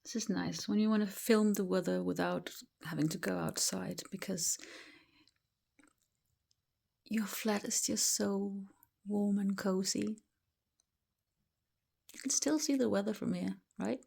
This is nice when you want to film the weather without having to go outside, because your flat is just so warm and cozy. You can still see the weather from here, right?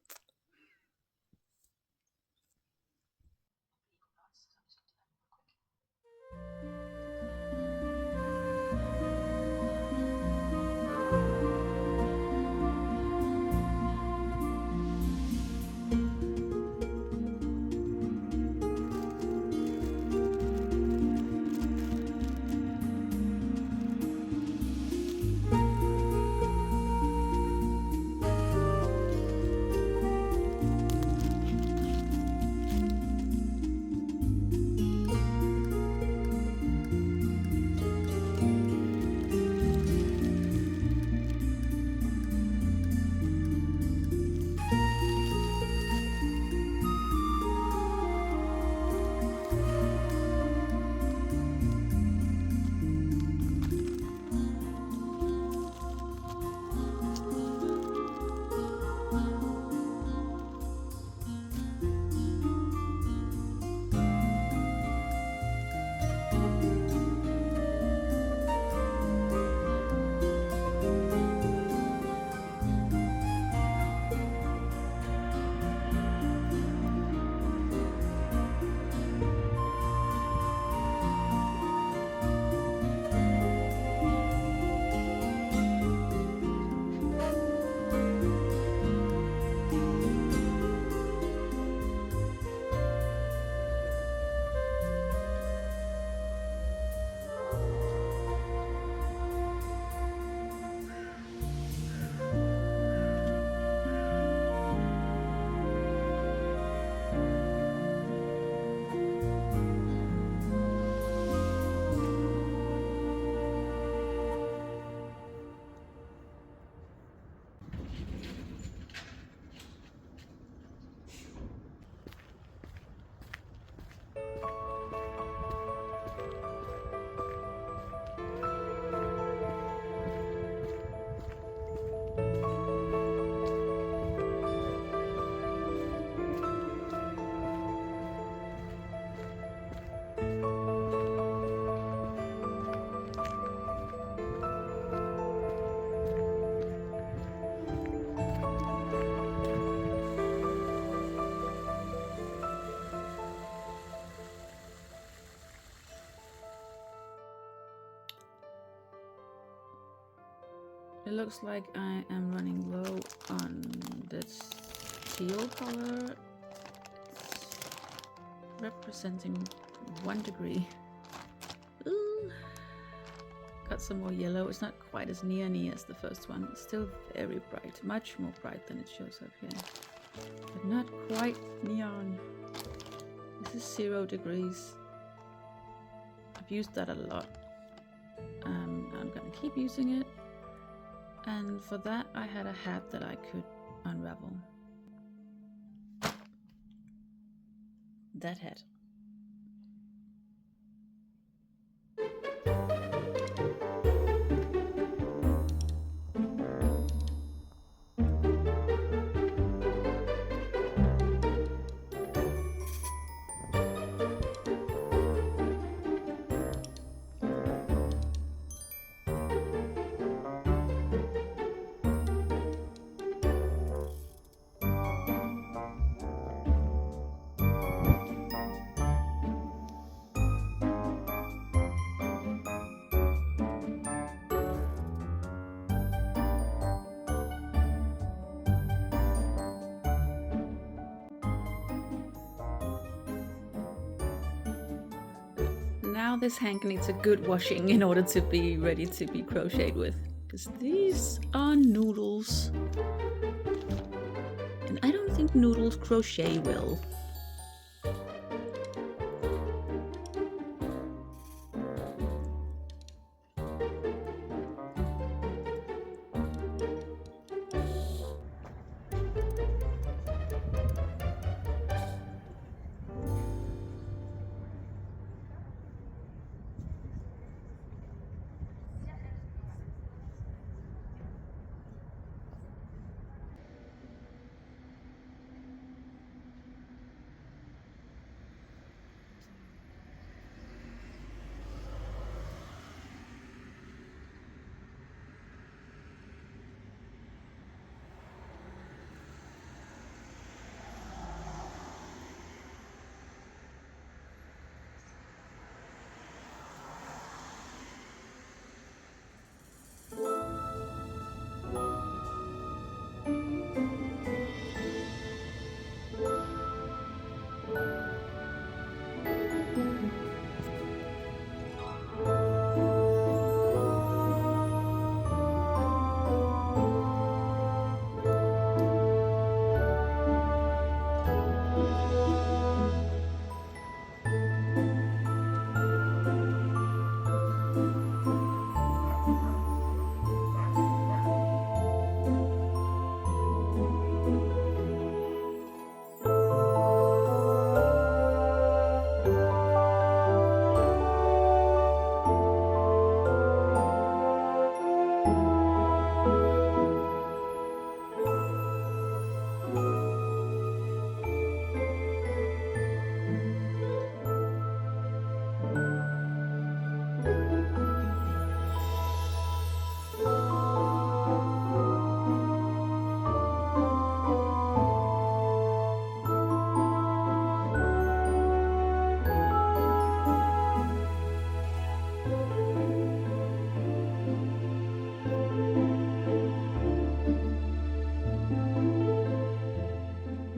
It looks like I am running low on this teal color. It's representing 1 degree. Ooh. Got some more yellow. It's not quite as neon-y as the first one. It's still very bright, much more bright than it shows up here, but not quite neon. This is 0 degrees. I've used that a lot. I'm gonna keep using it. And for that, I had a hat that I could unravel. That hat. Now this hank needs a good washing in order to be ready to be crocheted with, because these are noodles. And I don't think noodles crochet well.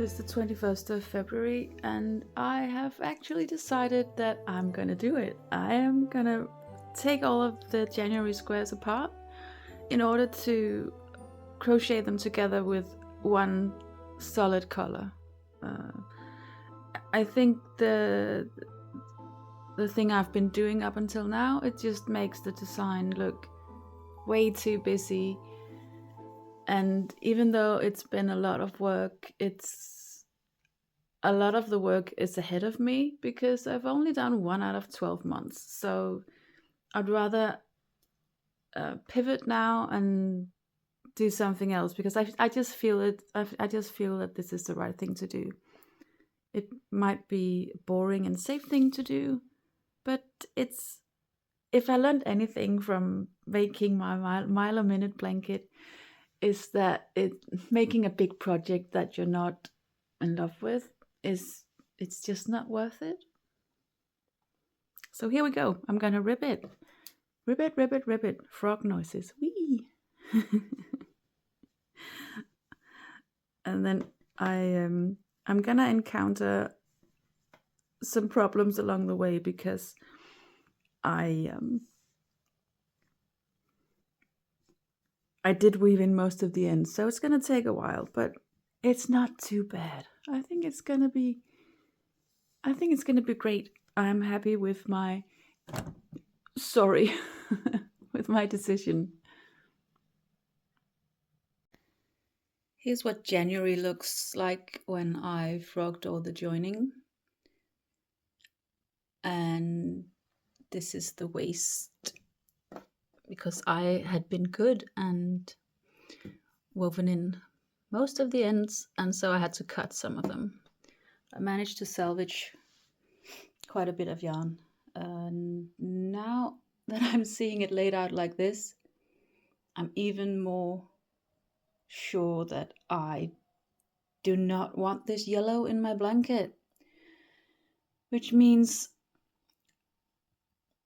It's the 21st of February, and I have actually decided that I'm gonna do it. I am gonna take all of the January squares apart in order to crochet them together with one solid color. I think the thing I've been doing up until now, it just makes the design look way too busy. And even though it's been a lot of work, a lot of the work is ahead of me because I've only done 1 out of 12 months. So I'd rather pivot now and do something else because I just feel it. I just feel that this is the right thing to do. It might be a boring and safe thing to do, but if I learned anything from making my mile a minute blanket, is that making a big project that you're not in love with it's just not worth it. So here we go. I'm gonna rip it. Rip it, rip it, rip it. Frog noises. Wee. And then I'm gonna encounter some problems along the way because I did weave in most of the ends, so it's gonna take a while, but it's not too bad. I think it's gonna be great. I'm happy with my with my decision. Here's what January looks like when I frogged all the joining. And this is the waist because I had been good and woven in most of the ends, and so I had to cut some of them. I managed to salvage quite a bit of yarn. And now that I'm seeing it laid out like this, I'm even more sure that I do not want this yellow in my blanket, which means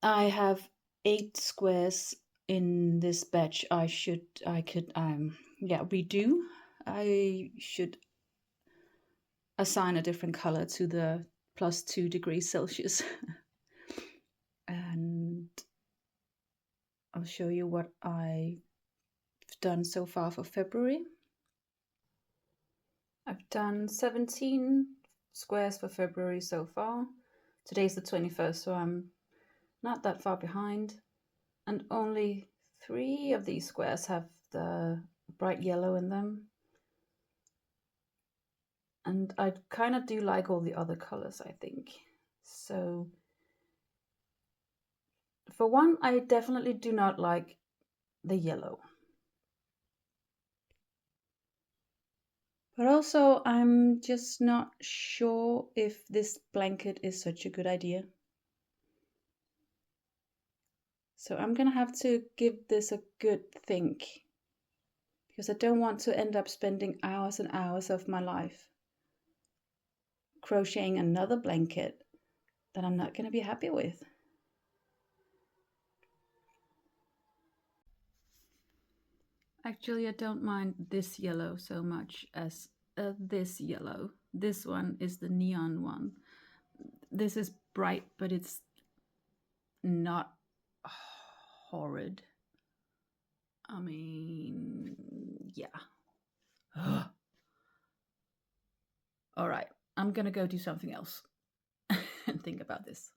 I have 8 squares in this batch I could redo. I should assign a different color to the +2 degrees Celsius. And I'll show you what I've done so far for February. I've done 17 squares for February so far. Today's the 21st, so I'm not that far behind. And only 3 of these squares have the bright yellow in them. And I kind of do like all the other colors, I think. So for one, I definitely do not like the yellow. But also, I'm just not sure if this blanket is such a good idea. So I'm gonna have to give this a good think, because I don't want to end up spending hours and hours of my life crocheting another blanket that I'm not gonna be happy with. Actually, I don't mind this yellow so much as this yellow. This one is the neon one. This is bright, but it's not horrid. I mean, yeah. All right, I'm gonna go do something else and think about this.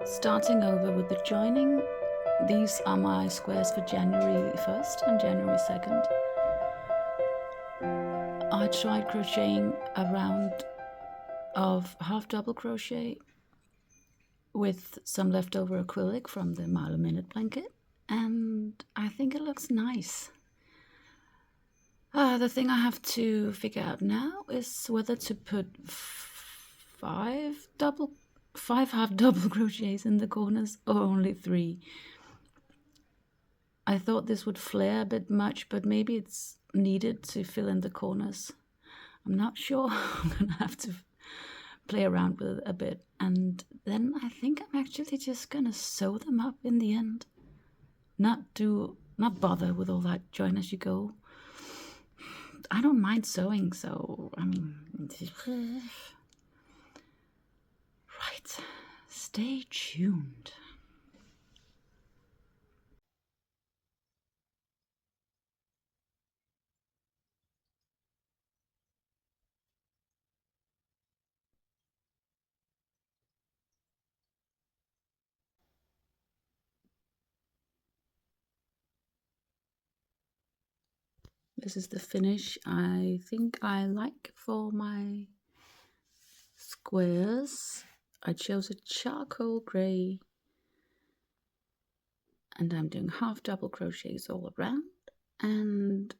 Starting over with the joining, These are my squares for January 1st and January 2nd. I tried crocheting a round of half double crochet with some leftover acrylic from the Mile a Minute blanket, and I think it looks nice. The thing I have to figure out now is whether to put five half double crochets in the corners or only 3. I thought this would flare a bit much, but maybe it's needed to fill in the corners. I'm not sure. I'm gonna have to play around with it a bit, and then I think I'm actually just gonna sew them up in the end. Not bother with all that join as you go. I don't mind sewing, so I mean, right. Stay tuned. This is the finish I think I like for my squares. I chose a charcoal gray, and I'm doing half double crochets all around and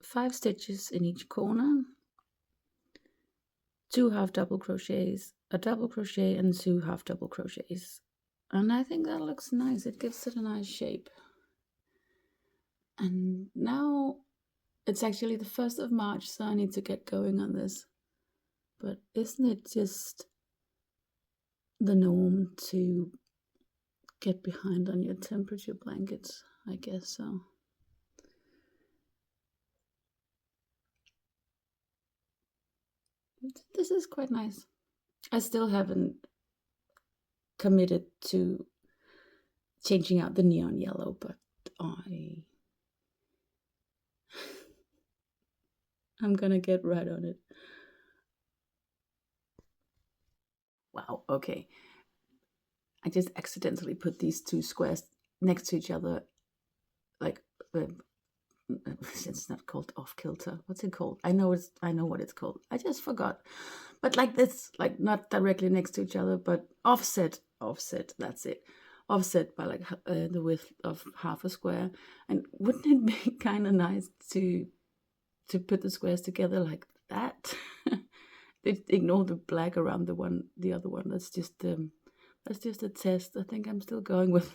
5 stitches in each corner, 2 half double crochets, a double crochet and 2 half double crochets, and I think that looks nice. It gives it a nice shape. And now it's actually the 1st of March, so I need to get going on this. But isn't it just the norm to get behind on your temperature blankets? I guess so. This is quite nice. I still haven't committed to changing out the neon yellow, but I'm gonna get right on it. Wow, okay. I just accidentally put these 2 squares next to each other, like it's not called off kilter. What's it called? I know what it's called. I just forgot. But like this, like not directly next to each other, but offset. That's it. Offset by like the width of half a square. And wouldn't it be kind of nice to put the squares together like that? Ignore the black around the other one. That's just a test. I think I'm still going with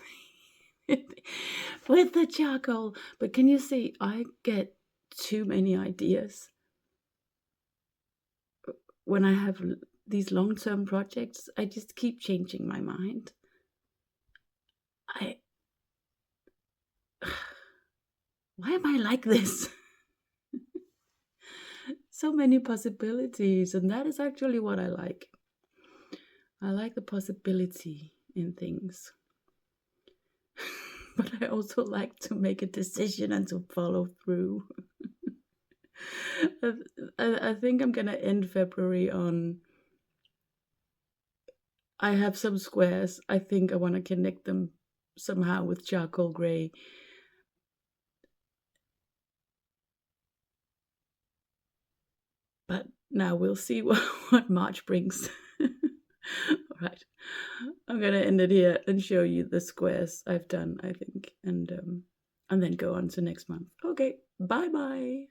with the charcoal. But can you see, I get too many ideas when I have these long-term projects. I just keep changing my mind. Why am I like this? So many possibilities, and that is actually what I like. I like the possibility in things. But I also like to make a decision and to follow through. I think I'm gonna end February on, I have some squares. I think I want to connect them somehow with charcoal gray. But now we'll see what March brings. All right, I'm gonna end it here and show you the squares I've done, I think, and then go on to next month. Okay, bye bye.